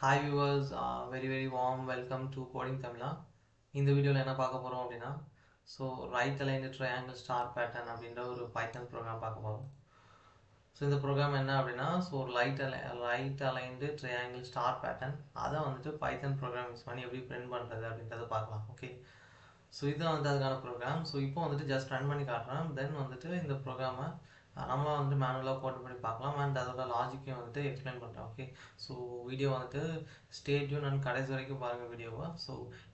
Hi viewers, very warm welcome to Coding Tamila. இந்த வீடியோவில் என்ன பார்க்க போகிறோம் அப்படின்னா right aligned triangle star pattern அப்படின்ற ஒரு பைத்தன் ப்ரோக்ராம் பார்க்க போகிறோம். இந்த ப்ரோக்ராம் என்ன அப்படின்னா ஒரு right aligned triangle star pattern அதை வந்துட்டு பைத்தன் ப்ரோக்ராம் யூஸ் பண்ணி எப்படி பிரிண்ட் பண்ணுறது அப்படின்றத பார்க்கலாம். ஓகே, இதுதான் அதுக்கான ப்ரோக்ராம். இப்போ வந்துட்டு ஜஸ்ட் ரன் பண்ணி காட்டுறேன். தென் வந்துட்டு இந்த ப்ரோக்ராமை நம்ம வந்துட்டு மேனுவலாக போட்டு பண்ணி பார்க்கலாம். அண்ட் அதோட லாஜிக்கையும் வந்துட்டு எக்ஸ்பிளைன் பண்ணுறேன். ஓகே, வீடியோ வந்துட்டு ஸ்டே டியூன் அண்ட் கடைசி வரைக்கும் பாருங்கள் வீடியோவை.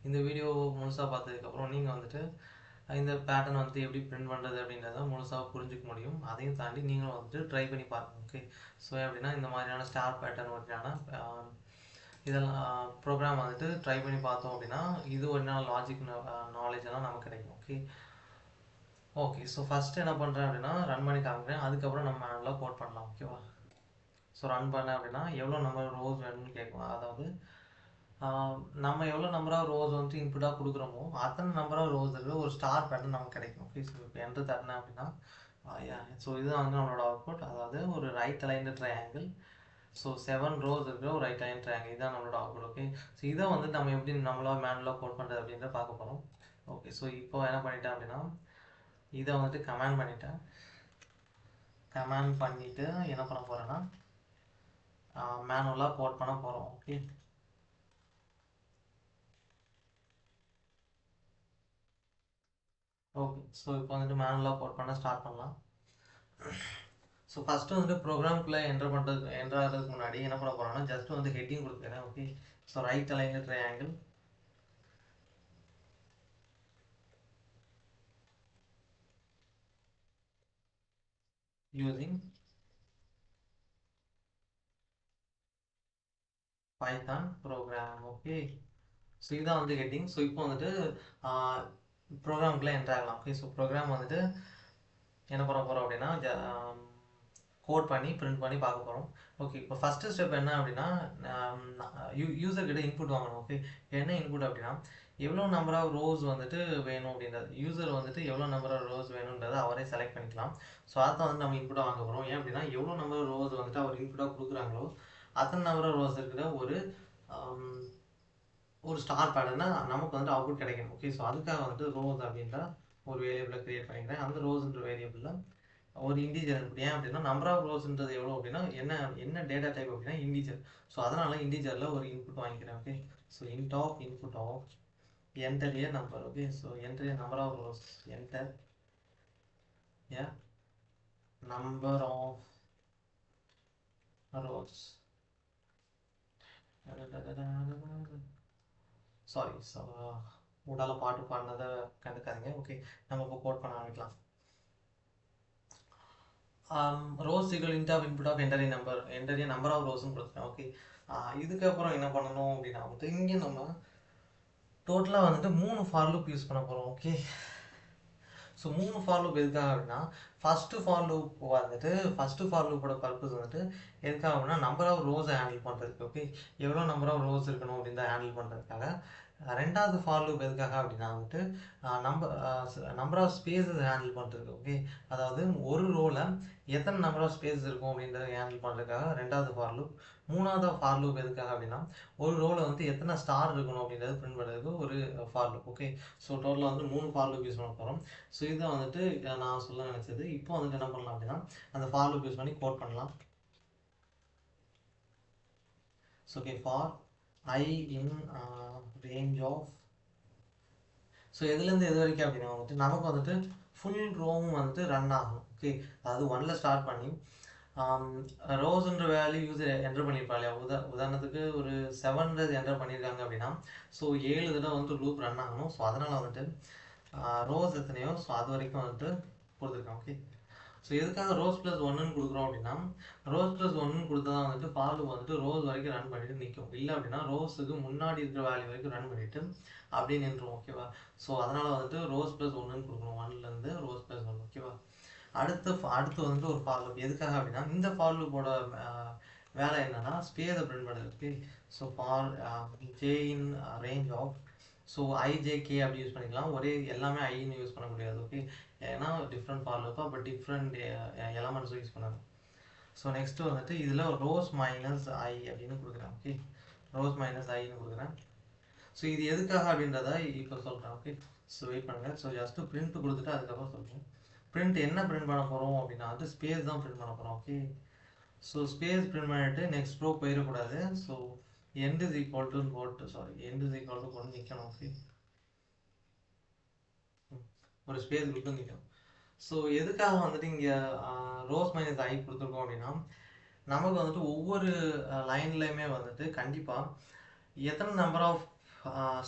இந்த வீடியோ முழுசாக பார்த்ததுக்கப்புறம் நீங்கள் வந்துட்டு இந்த பேட்டர்ன் வந்துட்டு எப்படி பிரிண்ட் பண்ணுறது அப்படின்றத முழுசாக புரிஞ்சிக்க முடியும். அதையும் தாண்டி நீங்களும் வந்துட்டு ட்ரை பண்ணி பாருங்கள். ஓகே, எப்படின்னா இந்த மாதிரியான ஸ்டார் பேட்டர்ன் மாதிரியான இதெல்லாம் ப்ரோக்ராம் வந்துட்டு ட்ரை பண்ணி பார்த்தோம் அப்படின்னா இது ஒரு நாள் லாஜிக் நாலேஜ் எல்லாம் நமக்கு கிடைக்கும். ஓகே, ஃபஸ்ட்டு என்ன பண்ணுறேன் அப்படின்னா ரன் பண்ணி காமிக்கிறேன். அதுக்கப்புறம் நம்ம மேனுவலாக கோட் பண்ணலாம். ஓகேவா? ரன் பண்ணேன் அப்படின்னா எவ்வளோ நம்பர் ரோஸ் வேணும்னு கேட்கும். அதாவது நம்ம எவ்வளோ நம்பர் ஆஃப் ரோஸ் வந்துட்டு இன்புட்டாக கொடுக்குறோமோ அத்தனை நம்பர் ஆஃப் ரோஸ் இருக்கிற ஒரு ஸ்டார் பேட்டர்ன் நமக்கு கிடைக்கும். ஓகே, இப்போ என்ட்ரு தரேன் அப்படின்னா இதுதான் வந்து நம்மளோட அவுட்புட். அதாவது ஒரு ரைட் அலைன்டு ட்ரையாங்கிள். 7 ரோஸ் இருக்கிற ஒரு ரைட் அலைன் ட்ரையாங்கிள், இதுதான் நம்மளோட அவுட்புட். ஓகே, இதை வந்து நம்ம எப்படி நம்மளாக மேனுவலாக கோட் பண்ணுறது அப்படின்றத பார்க்க போகிறோம். ஓகே, இப்போ என்ன பண்ணிட்டேன் அப்படின்னா இதை வந்துட்டு கமாண்ட் பண்ணிவிட்டு என்ன பண்ண போகிறேன்னா மேனுவலாக கோட் பண்ண போகிறோம். ஓகே, இப்போ வந்துட்டு மேனுவலாக கோட் பண்ண ஸ்டார்ட் பண்ணலாம். ஃபஸ்ட்டு வந்துட்டு ப்ரோக்ராம்குள்ளே என்ட்ரு ஆகிறதுக்கு முன்னாடி என்ன பண்ண போகிறோம்னா ஜஸ்ட் வந்து ஹெட்டிங் கொடுத்துக்கிறேன். Okay, right aligned triangle using Python program. Okay, இதுதான் வந்து ஹெட்டிங். இப்போ வந்துட்டு ப்ரோக்ராம்குள்ளே என்ட்ரு ஆகலாம். ஓகே, ப்ரோக்ராம் வந்துட்டு என்ன பண்ண போகிறோம் அப்படின்னா கோட் பண்ணி பிரிண்ட் பண்ணி பார்க்க போகிறோம். ஓகே, இப்போ ஃபஸ்ட்டு ஸ்டெப் என்ன அப்படின்னா யூசர்கிட்ட இன்புட் வாங்கணும். ஓகே, என்ன இன்புட் அப்படின்னா எவ்வளோ நம்பர் ஆஃப் ரோஸ் வந்துட்டு வேணும் அப்படின்றது. யூசர் வந்துட்டு எவ்வளோ நம்பர் ஆஃப் ரோஸ் வேணுன்றதை அவரே செலக்ட் பண்ணிக்கலாம். அதை வந்து நம்ம இன்புட்டாக வாங்க போகிறோம். ஏன் அப்படின்னா எவ்வளோ நம்பர் ஆஃப் ரோஸ் வந்துட்டு அவர் இன்புட்டாக கொடுக்குறாங்களோ அத்தனை நம்பர் ஆஃப் ரோஸ் இருக்கிற ஒரு ஸ்டார் பேட்டர்னா நமக்கு வந்துட்டு அவுட்புட் கிடைக்கும். ஓகே, அதுக்காக வந்துட்டு ரோஸ் அப்படின்ற ஒரு வேரியபிளை கிரியேட் பண்ணிக்கிறேன். அந்த ரோஸ்ன்ற வேரியபிளில் ஒரு இன்டீஜர் இன்புட். ஏன் அப்படின்னா நம்பர் ஆஃப் ரோஸ்ன்றது எவ்வளோ அப்படின்னா என்ன டேட்டா டைப் அப்படின்னா இன்டீஜர். அதனால இன்டீஜரில் ஒரு இன்புட் வாங்கிக்கிறேன். Okay, int of input of enter a number. Okay, enter a number of rows, enter a number of rows. Sorry, உடால பாட்டு பாடினதை கண்டுக்காதீங்க. ஓகே, நம்ம இப்போ கோட் பண்ண ஆரம்பிக்கலாம். Rows equal int of input of enter a number of ரோஸ்ன்னு கொடுத்துட்டேன். ஓகே, இதுக்கப்புறம் என்ன பண்ணணும் அப்படின்னா வந்து இங்கே நம்ம டோட்டலாக வந்துட்டு 3 ஃபார் லூப் யூஸ் பண்ண போகிறோம். ஓகே, 3 ஃபார் லூப் எதுக்காக அப்படின்னா ஃபஸ்ட்டு ஃபார் லூப்போட பர்பஸ் வந்துட்டு எதுக்காக அப்படின்னா நம்பர் ஆஃப் ரோஸை ஹேண்டில் பண்ணுறதுக்கு. ஓகே, எவ்வளோ நம்பர் ஆஃப் ரோஸ் இருக்கணும் அப்படின்னு ஹேண்டில் பண்ணுறதுக்காக. ரெண்டாவது ஃபார் லூப் எதுக்காக அப்படின்னா வந்துட்டு நம்பர் ஆஃப் ஸ்பேஸஸ் ஹேண்டில் பண்ணுறதுக்கு. ஓகே, அதாவது ஒரு ரோவில் எத்தனை நம்பர் ஆஃப் ஸ்பேஸ் இருக்கும் அப்படின்றத ஹேண்டில் பண்ணுறதுக்காக ரெண்டாவது ஃபார் லூப். மூணாவது ஃபார் லூப் எதுக்காக அப்படின்னா ஒரு ரோவில் வந்து எத்தனை ஸ்டார் இருக்கணும் அப்படின்றது பிரிண்ட் பண்ணுறதுக்கு ஒரு ஃபார் லூப். ஓகே, டோட்டலாக வந்து 3 ஃபார் லூப் யூஸ் பண்ண போகிறோம். இதை வந்துட்டு நான் சொல்ல நினச்சது. இப்போ வந்துட்டு என்ன பண்ணலாம் அப்படின்னா அந்த ஃபார் லூப் யூஸ் பண்ணி கோட் பண்ணலாம். Okay, for I in range of எதுலேருந்து எது வரைக்கும் அப்படின்னா வந்துட்டு நமக்கு வந்துட்டு ஃபுல் ரோவும் வந்துட்டு ரன் ஆகும். ஓகே, அதாவது 1ல் ஸ்டார்ட் பண்ணி ரோஸ்ன்ற வேல்யூ யூசர் என்டர் பண்ணியிருப்பா இல்லையா. உதாரணத்துக்கு ஒரு 7 என்டர் பண்ணியிருக்காங்க அப்படின்னா 7 தடவை வந்துட்டு லூப் ரன் ஆகணும். அதனால் வந்துட்டு ரோஸ் எத்தனையோ அது வரைக்கும் வந்துட்டு கொடுத்துருக்கேன். ஓகே, எதுக்காக ரோஸ் ப்ளஸ் 1ன்னு கொடுக்குறோம் அப்படின்னா ரோஸ் ப்ளஸ் 1ன்னு கொடுத்தா தான் வந்துட்டு ஃபார் லூப் வந்துட்டு ரோஸ் வரைக்கும் ரன் பண்ணிட்டு நிற்கும். இல்லை அப்படின்னா ரோஸுக்கு முன்னாடி இருக்கிற வேல்யூ வரைக்கும் ரன் பண்ணிட்டு அப்படியே நின்றுடும். ஓகேவா? அதனால வந்துட்டு ரோஸ் ப்ளஸ் 1ன்னு கொடுக்கணும். 1லேருந்து ரோஸ் ப்ளஸ் 1. ஓகேவா? அடுத்து வந்துட்டு ஒரு ஃபார் லூப் எதுக்காக அப்படின்னா இந்த ஃபார் லூப்போட வேலை என்னன்னா ஸ்பேஸை பிரிண்ட் பண்ணுறது. Okay, for j in range of IJK அப்படி யூஸ் பண்ணிக்கலாம். எல்லாமே ஐன்னு யூஸ் பண்ண முடியாது. ஓகே, ஏன்னா டிஃப்ரெண்ட் ஃபார் லூப்பாக பட் டிஃப்ரெண்ட் எலமெண்ட்ஸும் யூஸ் பண்ணணும். நெக்ஸ்ட்டு வந்துட்டு இதில் ரோஸ் மைனஸ் ஐ அப்படின்னு கொடுக்குறேன். ஓகே, ரோஸ் மைனஸ் ஐன்னு கொடுக்குறேன். ஸோ இது எதுக்காக அப்படின்றத இப்போ சொல்கிறேன். ஓகே, ஸோ வெயிட் பண்ணுங்கள். ஸோ ஜஸ்ட்டு பிரிண்ட் கொடுத்துட்டு அதுக்கப்புறம் சொல்கிறேன். பிரிண்ட் என்ன பிரிண்ட் பண்ண போகிறோம் அப்படின்னா வந்து ஸ்பேஸ் தான் பிரிண்ட் பண்ண போகிறோம். ஓகே, ஸோ ஸ்பேஸ் பிரிண்ட் பண்ணிட்டு நெக்ஸ்ட் ப்ரோ போயிடக்கூடாது. So end is equal to போட்டு end is equal to கொண்டு நிற்கணும். ஓகே, ஒரு ஸ்பேஸ் கொடுத்து நிற்கணும். ஸோ எதுக்காக வந்துட்டு இங்கே ரோஸ் மைனஸ் ஐ கொடுத்துருக்கோம் அப்படின்னா நமக்கு வந்துட்டு ஒவ்வொரு லைன்லையுமே வந்துட்டு கண்டிப்பாக எத்தனை நம்பர் ஆஃப்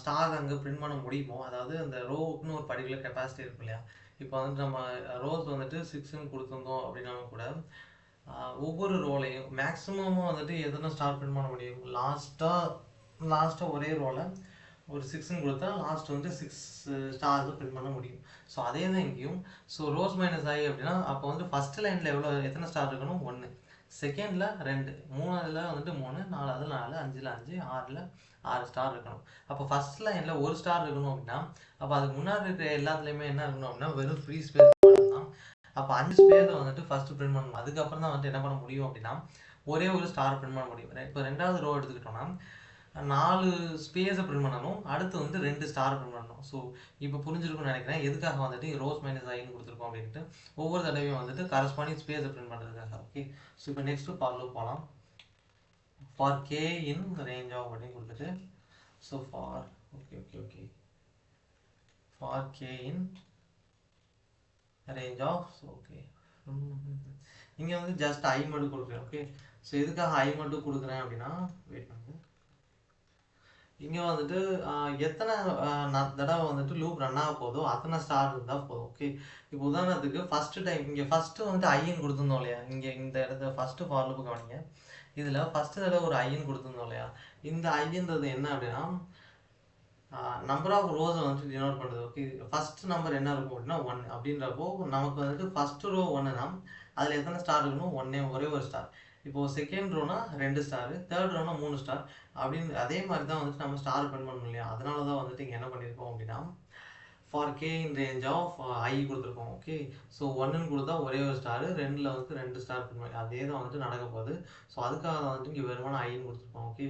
ஸ்டார் அங்கே பிரிண்ட் பண்ண முடியுமோ, அதாவது அந்த ரோவுக்குன்னு ஒரு பர்டிகுலர் கெப்பாசிட்டி இருக்கும் இல்லையா. இப்போ வந்துட்டு நம்ம ரோஸ் வந்துட்டு 6ன்னு கொடுத்துருந்தோம் அப்படின்னாலும் கூட ஒவ்வொரு ரோலையும் மேக்ஸிமமாக வந்துட்டு எத்தனை ஸ்டார் பிரிண்ட் பண்ண முடியும், லாஸ்ட்டாக ஒரே ரோலை ஒரு 6ன்னு கொடுத்தா லாஸ்ட் வந்து 6 ஸ்டார்ஸ் பிரிண்ட் பண்ண முடியும். ஸோ அதே தான் இங்கேயும். ஸோ ரோஸ் மைனஸ் ஐ அப்படின்னா அப்போ வந்து ஃபஸ்ட் லைனில் எத்தனை ஸ்டார் இருக்கணும், 1, செகண்டில் 2, மூணாவதுல வந்துட்டு 3, நாலாவதுல 4, 5ல் 5, 6ல் 6 ஸ்டார் இருக்கணும். அப்போ ஃபர்ஸ்ட் லைனில் 1 ஸ்டார் இருக்கணும் அப்படின்னா அப்போ அதுக்கு முன்னாடி இருக்கிற எல்லாத்துலேயுமே என்ன இருக்கணும் அப்படின்னா வெறும் ஃப்ரீ ஸ்பேஸ் தான். அப்போ 5 ஸ்பேஸை வந்துட்டு ஃபஸ்ட்டு பிரிண்ட் பண்ணணும். அதுக்கப்புறம் தான் வந்துட்டு என்ன பண்ண முடியும் அப்படின்னா ஒரே ஒரு ஸ்டார் பிரிண்ட் பண்ண முடியும். இப்போ ரெண்டாவது ரோ எடுத்துக்கிட்டோம்னா 4 ஸ்பேஸை பிரிண்ட் பண்ணணும், அடுத்து வந்து 2 ஸ்டார் பிரிண்ட் பண்ணணும். ஸோ இப்போ புரிஞ்சிருக்கும்னு நினைக்கிறேன் எதுக்காக வந்துட்டு ரோஸ் மைனஸ் ஐன்னு கொடுத்துருக்கோம் அப்படின்ட்டு. ஒவ்வொரு தடவையும் வந்துட்டு கரஸ்பாண்டிங் ஸ்பேஸை பிரிண்ட் பண்ணுறதுக்காக. ஓகே, ஸோ இப்போ நெக்ஸ்ட்டு ஃபார் போகலாம். For k in range of அப்படின்னு கொடுத்துட்டு so for for k in range of. Okay, இங்கே வந்து ஜஸ்ட் ஐ மட்டும் கொடுக்குறேன். ஓகே, ஸோ எதுக்காக ஐ மட்டும் கொடுக்குறேன் அப்படின்னா வெயிட் பண்ணுங்க. இங்கே வந்துட்டு எத்தனை தடவை வந்துட்டு லூப் ரன் ஆக போதோ அத்தனை ஸ்டார் இருந்தால் போதும். ஓகே, இப்போ உதாரணத்துக்கு ஃபஸ்ட்டு டைம் இங்கே ஃபஸ்ட்டு வந்துட்டு ஐன்னு கொடுத்துருந்தோம் இல்லையா. இங்கே இந்த இடத்துல ஃபஸ்ட்டு ஃபார் லூப் கவனிங்க. இதில் ஃபஸ்ட்டு தடவை ஒரு ஐன்னு கொடுத்துருந்தோம் இல்லையா. இந்த ஐன்றது என்ன அப்படின்னா நம்பர் ஆஃப் ரோஸை வந்துட்டு டினோட் பண்ணுறது. ஓகே, ஃபஸ்ட் நம்பர் என்ன இருக்கும் அப்படின்னா 1 அப்படின்றப்போ நமக்கு வந்துட்டு ஃபஸ்ட்டு ரோ 1னா அதில் எத்தனை ஸ்டார் இருக்கணும், ஒரே ஒரு ஸ்டார். இப்போது second Rona 2 star, third Rona 3 star அப்படின்னு அதே மாதிரி தான் வந்துட்டு நம்ம ஸ்டார் பிரிண்ட் பண்ணணும் இல்லையா. அதனால தான் வந்துட்டு இங்கே என்ன பண்ணியிருக்கோம் அப்படின்னா for k in range of I கொடுத்துருக்கோம். ஓகே, ஸோ 1ன்னு கொடுத்தா ஒரே ஒரு ஸ்டாரு, 2ல் வந்து 2 ஸ்டார் பிரிண்ட் பண்ணி அதே தான் வந்துட்டு நடக்க போகுது. ஸோ அதுக்காக தான் வந்துட்டு இங்கே வெறுமான ஐன்னு கொடுத்துருக்கோம். ஓகே,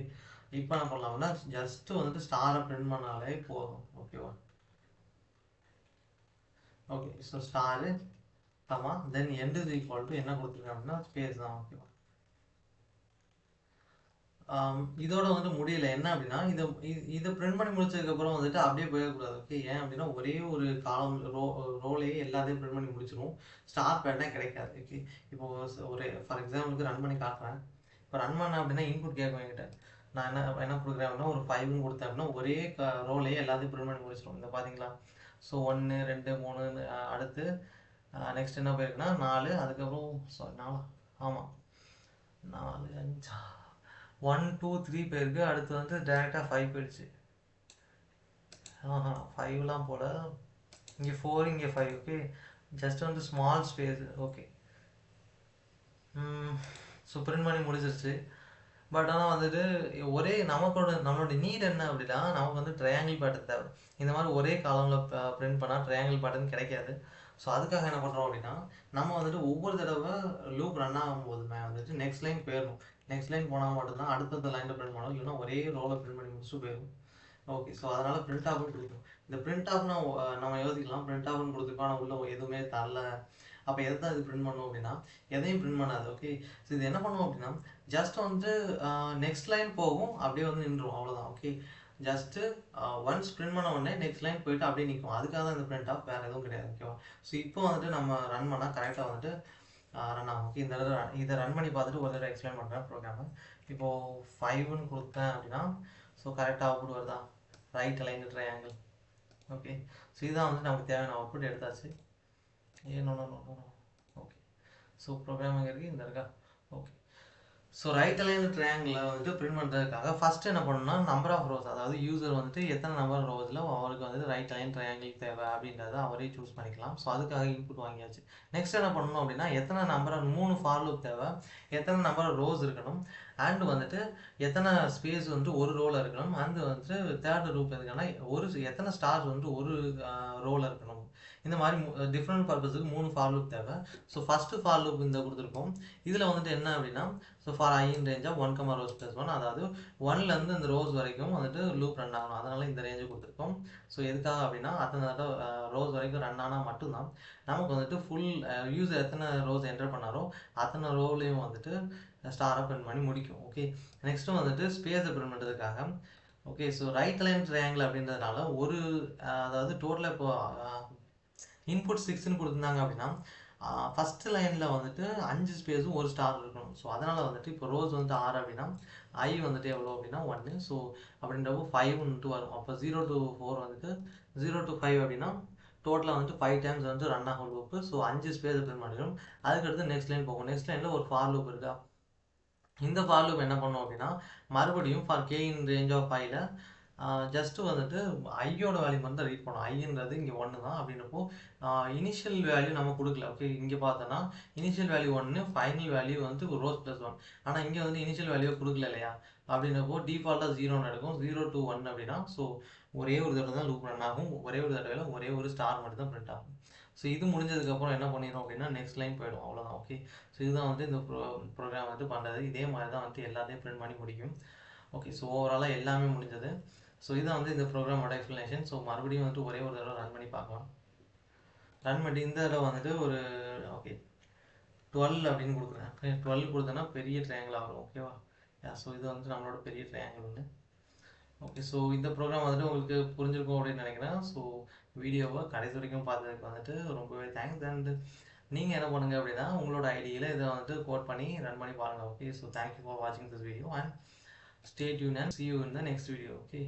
இப்போ என்ன பண்ணலாம்னா ஜஸ்ட்டு வந்துட்டு ஸ்டாரை பிரிண்ட் பண்ணாலே போதும். ஓகேவா. Okay, so star then end is equal to என்ன கொடுத்துருக்கேன் அப்படின்னா ஸ்பேஸ் தான். ஓகேவா. இதோட வந்து முடியல என்ன அப்படின்னா இதை பிரிண்ட் பண்ணி முடிச்சதுக்கப்புறம் வந்துட்டு அப்படியே போயிடக்கூடாது. ஓகே, ஏன் அப்படின்னா ஒரே ஒரு காலம் ரோலையே எல்லாத்தையும் பிரிண்ட் பண்ணி முடிச்சிடும், ஸ்டார் பேட்டர்னே கிடைக்காது. ஓகே, இப்போ ஒரு ஃபார் எக்ஸாம்பிளுக்கு ரன் பண்ணி காட்டுறேன். இப்போ ரன் பண்ணேன் அப்படின்னா இன்புட் கேட்கும் என்கிட்ட. நான் என்ன கொடுக்குறேன் அப்படின்னா ஒரு 5ன்னு கொடுத்தேன் அப்படின்னா ஒரே ரோலையே எல்லாத்தையும் பிரிண்ட் பண்ணி முடிச்சிடும். இந்த பார்த்தீங்களா. ஸோ 1, 2, 3 அடுத்து நெக்ஸ்ட் என்ன போயிருக்குன்னா 4, அதுக்கப்புறம் 4, ஆமாம் 4, 5, 1, 2, 3 போயிருக்கு. அடுத்து வந்து டேரெக்டாக 5 போயிடுச்சு. 5லாம் போல, இங்கே 4, இங்கே 5. ஓகே, ஜஸ்ட் வந்து small space. Okay, so print பண்ணி முடிச்சிருச்சு. பட் ஆனால் வந்துட்டு ஒரே நம்மளோட நீட் என்ன அப்படின்னா நமக்கு வந்து ட்ரையாங்கிள் பேட்டர்ன் தேவை. இந்த மாதிரி ஒரே காலமில் பிரிண்ட் பண்ணால் ட்ரையாங்கிள் பேட்டர்ன் கிடைக்காது. ஸோ அதுக்காக என்ன பண்ணுறோம் அப்படின்னா நம்ம வந்துட்டு ஒவ்வொரு தடவை லூப் ரன் ஆகும்போதுமே வந்துட்டு நெக்ஸ்ட் லைன் போயிடணும். நெக்ஸ்ட் லைன் போனால் மட்டும்தான் அடுத்தடுத்த லைனில் பிரிண்ட் பண்ணணும், இல்லைன்னா ஒரே ரோவில் பிரிண்ட் பண்ணி முடிச்சுட்டு போயிடும். ஓகே, ஸோ அதனால் பிரிண்ட் ஆஃப்னு கொடுக்கும். இந்த பிரிண்ட் ஆஃப்னா நம்ம யோசிக்கலாம் பிரிண்ட் ஆஃப்னு கொடுத்துருக்கோம் ஆனால் உள்ள எதுவுமே தரல, அப்போ எதை தான் இது பிரிண்ட் பண்ணும் அப்படின்னா எதையும் பிரிண்ட் பண்ணாது. ஓகே, ஸோ இது என்ன பண்ணுவோம் அப்படின்னா ஜஸ்ட் வந்து நெக்ஸ்ட் லைன் போகும், அப்படியே வந்து நின்றுடும், அவ்வளோதான். ஓகே, ஜஸ்ட்டு ஒன்ஸ் பிரிண்ட் பண்ண உடனே நெக்ஸ்ட் லைன் போயிட்டு அப்படியே நிற்கும். அதுக்காக தான் இந்த பிரிண்ட் ஆஃப், வேறு எதுவும் கிடையாது. ஓகேவா. ஸோ இப்போ வந்துட்டு நம்ம ரன் பண்ணால் கரெக்டாக வந்துட்டு ரன் ஆகும். ஓகே, இந்த தடவை இதை ரன் பண்ணி பார்த்துட்டு ஒரு தடவை எக்ஸ்பிளைன் பண்ணுறேன் ப்ரோக்ராமை. இப்போது 5ன்னு கொடுத்தேன் அப்படின்னா ஸோ கரெக்டாக அவுட்புட் வருதா, right aligned triangle. Okay, so இதுதான் வந்து நமக்கு தேவையான அவுட்புட் எடுத்தாச்சு. நோ. ஓகே, ஸோ ப்ரோக்ராம் எங்கே இருக்குது, இந்த இருக்கா. ஓகே, ஸோ ரைட் அலைன்டு ட்ரையாங்கிளில் வந்துட்டு பிரிண்ட் பண்ணுறதுக்காக ஃபஸ்ட்டு என்ன பண்ணணும்னா நம்பர் ஆஃப் ரோஸ், அதாவது யூசர் வந்துட்டு எத்தனை நம்பர் ரோஸில் அவருக்கு வந்துட்டு ரைட் அலைன் ட்ரையாங்கிள் தேவை அப்படின்றத அவரே சூஸ் பண்ணிக்கலாம். ஸோ அதுக்காக இன்புட் வாங்கியாச்சு. நெக்ஸ்ட் என்ன பண்ணணும் அப்படின்னா எத்தனை நம்பர் 3 ஃபார் லூப் தேவை, எத்தனை நம்பர் ரோஸ் இருக்கணும், அண்ட் வந்துட்டு எத்தனை ஸ்பேஸ் வந்து ஒரு ரோவில் இருக்கணும், அண்ட் வந்துட்டு தேர்ட் ரூப் எதுக்குன்னா எத்தனை ஸ்டார்ஸ் வந்து ஒரு ரோவில் இருக்கணும். இந்த மாதிரி டிஃப்ரெண்ட் பர்பஸுக்கு 3 ஃபார் லூப் தேவை. ஸோ ஃபஸ்ட்டு ஃபார் லூப் இந்த கொடுத்துருக்கோம். இதில் வந்துட்டு என்ன அப்படின்னா, so for i in range of 1, rows plus 1, அதாவது 1லேருந்து இந்த ரோஸ் வரைக்கும் வந்துட்டு லூப் ரன் ஆகணும். அதனால இந்த ரேஞ்சு கொடுத்துருக்கோம். ஸோ எதுக்காக அப்படின்னா அத்தனை ரோஸ் வரைக்கும் ரன் ஆனால் மட்டும்தான் நமக்கு வந்துட்டு ஃபுல் யூசர் எத்தனை ரோஸ் என்டர் பண்ணாரோ அத்தனை ரோலையும் வந்துட்டு ஸ்டாரை பிரிண்ட் பண்ணி முடிக்கும். ஓகே, நெக்ஸ்ட்டு வந்துட்டு ஸ்பேஸை பிரிண்ட் பண்ணுறதுக்காக okay, so right line triangle அப்படின்றதுனால அதாவது டோட்டலாக இப்போ இன்புட் 6ன்னு கொடுத்துருந்தாங்க அப்படின்னா ஃபஸ்ட்டு லைனில் வந்துட்டு 5 ஸ்பேஸும் ஒரு ஸ்டார் இருக்கணும். ஸோ அதனால் வந்துட்டு இப்போ ரோஸ் வந்துட்டு 6 அப்படின்னா ஐ வந்துட்டு எவ்வளோ அப்படின்னா 1. ஸோ அப்படின்றப்போ 5 வந்துட்டு வரும். அப்போ 0 to 4 வந்துட்டு 0 to 5 அப்படின்னா டோட்டலாக வந்துட்டு 5 டைம்ஸ் வந்து ரன் ஆகும் லூப்பு. ஸோ 5 ஸ்பேஸ் பிரிண்ட் பண்ணிடும். அதுக்கடுத்து நெக்ஸ்ட் லைன் போகும். நெக்ஸ்ட் லைனில் ஒரு ஃபார் லூப் இருக்கா, இந்த ஃபார் லூப் என்ன பண்ணும் அப்படின்னா மறுபடியும் for k in range of 5ல ஜஸ்ட்டு வந்துட்டு ஐயோட வேல்யூ வந்து ரீட் பண்ணும். ஐன்றது இங்கே 1 தான். அப்படின்றப்போ இனிஷியல் வேல்யூ நம்ம கொடுக்கல. ஓகே, இங்கே பார்த்தோன்னா இனிஷியல் வேல்யூ 1, ஃபைனல் வேல்யூ வந்து ரோஸ் ப்ளஸ் 1. ஆனால் இங்கே வந்து இனிஷியல் வேல்யூ கொடுக்கல இல்லையா, அப்படின்றப்போ டிஃபால்ட்டாக 0 எடுக்கும். 0 to 1 அப்படின்னா ஸோ ஒரே ஒரு தடவை தான் லூப் ரன் ஆகும். ஒரே ஒரு தடவையில் ஒரே ஒரு ஸ்டார் மட்டும் தான் பிரிண்ட் ஆகும். ஸோ இது முடிஞ்சதுக்கப்புறம் என்ன பண்ணிடும் அப்படின்னா நெக்ஸ்ட் லைன் போயிடும். அவ்வளோதான். ஓகே, ஸோ இதுதான் வந்து இந்த ப்ரோக்ராம் வந்து பண்ணுறது. இதே மாதிரி தான் வந்து எல்லாத்தையும் பிரிண்ட் பண்ணி முடிக்கும். ஓகே, ஸோ ஓவராலாக எல்லாமே முடிஞ்சது. ஸோ இதான் வந்து இந்த ப்ரோக்ராமோட எக்ஸ்ப்ளனேஷன். ஸோ மறுபடியும் வந்துட்டு ஒரே ஒரு தடவை ரன் பண்ணி பார்க்கலாம். ரன் பண்ணி இந்த தடவை வந்துட்டு ஒரு ஓகே 12 அப்படின்னு கொடுக்குறேன். 12 கொடுத்தேன்னா பெரிய ட்ரையாங்கிளாக வரும். ஓகேவா? ஸோ இது வந்து நம்மளோட பெரிய ட்ரையாங்கிள் ஒன்று. ஓகே, ஸோ இந்த ப்ரோக்ராம் வந்துட்டு உங்களுக்கு புரிஞ்சிருக்கும் அப்படின்னு நினைக்கிறேன். ஸோ வீடியோவை கடைசி வரைக்கும் பார்த்ததுக்கு வந்துட்டு ரொம்பவே தேங்க்ஸ். அண்ட் நீங்கள் என்ன பண்ணுங்கள் அப்படின்னா உங்களோட ஐடியில் இதை வந்துட்டு கோட் பண்ணி ரன் பண்ணி பாருங்கள். ஓகே, ஸோ தேங்க்யூ ஃபார் வாட்சிங் this video and stay tuned and see you in the next video. Okay.